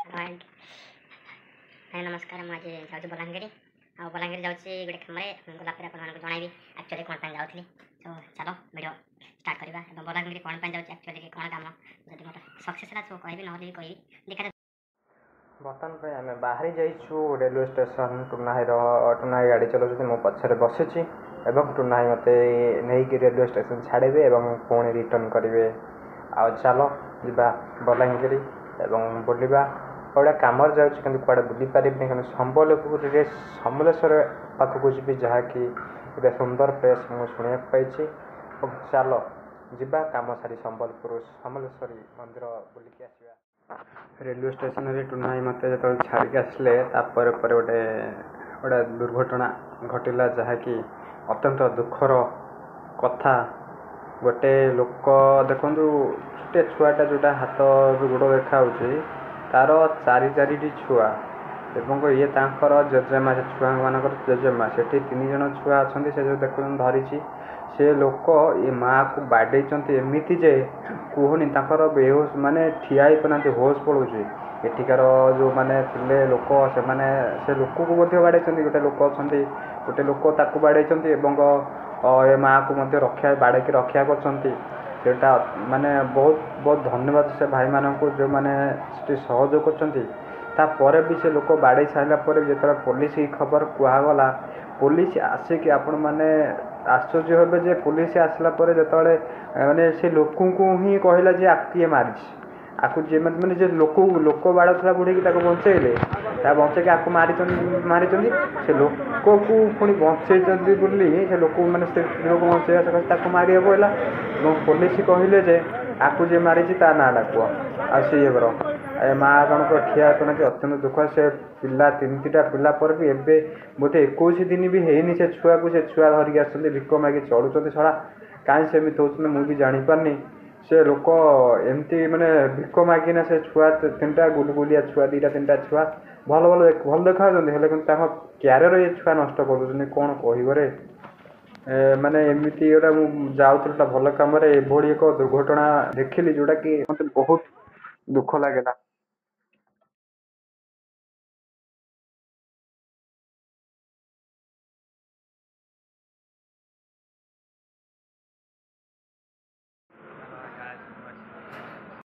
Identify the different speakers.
Speaker 1: हाय हाय नमस्कार मुझे जाऊँ बलांगीर आ बलांगीर जाऊँ गोटे कम गलापर आपको जनइबी एक्चुअली कौन जाऊँगी तो चलो वीडियो स्टार्ट करवा बलांगीर कौन जाऊँ एक्चुअली कौन कम जब मोर सक्सेस है तो कहि ना कहि देखा
Speaker 2: बर्तमान आम बाहरी जाइछु रेलवे स्टेशन टुनाई गाड़ी चलाऊँ मो पछे बसी टुनाई मत नहीं रेलवे स्टेशन छाड़े पुणी रिटर्न करेंगे आ चलो जा बलांगीर एवं बुलवा गोटे कम जाऊँगी कड़े बुली पारि संबलपुर समलेश्वर पाखक जी जहाँकि गोटे सुंदर प्लेस मुझे शुणा पाई चलो जा कम सारी संबलपुर समलेश्वरी मंदिर बुलिकी आसवा रेलवे स्टेशन रे टुनाई मत जो छाड़ी आसले गोटे गोटे दुर्घटना घटला जहाँकि अत्यंत दुखर कथा गोटे लोक देखु गोटे छुआटा जोटा हाथ गोड़ देखा तार चारि छुआ एवं ये तांकर जेजेमा से छुआ मानकर जेजेमा से 3 जन छुआ अच्छा से जो देख धरी से लोक ये माँ को बाडे एमती जे कहनी बेहोश माने ठिया ही पाना होश पड़े एठिकार जो मैंने थे लोक से लोक को बाड़े गोटे लोक अच्छा गोटे लोक बाड़े ए माँ को रक्षा बाड़े रक्षा करटा माने बहुत बहुत धन्यवाद से भाई मानक जो मैंने सहयोग कर भी से लोक बाड़े सारा जो पुलिस की खबर कहगला पुलिस आसिक आपण मैंने आश्चर्य हे जे पुलिस आसला जो मैंने से लोक को ही कहला जे आके मारी आपको जे मैंने जे लोक लोक बाड़ा बुढ़ी बचेले बचे आपको मारी से लोक को पुणी बचे से लोक मैंने लोक बचे सकाश मारे पड़ा पुलिस कहले जे आपको जे मारी ता ना डाक आर माँ जन ठिया करना अत्यंत दुख से पिला 3टा पिला पर भी एबे बोधे 21 दिन भी है से छुआ को से छुआ धरिक आस भिक मागी चढ़ुं छड़ा कहीं सेमती हो मुझे जापारनी से लोक एमती माने भिक मागिना से छुआ 3टा गुलगुलिया छुआ 2-3टा छुआ भल भल भल देखा क्यारियर ये छुआ नष्ट कर कौन कहबरे माने एमती गोटा मुझे जाऊँ भल कम एक दुर्घटना देखिली जोटा कि मत बहुत दुख लगे।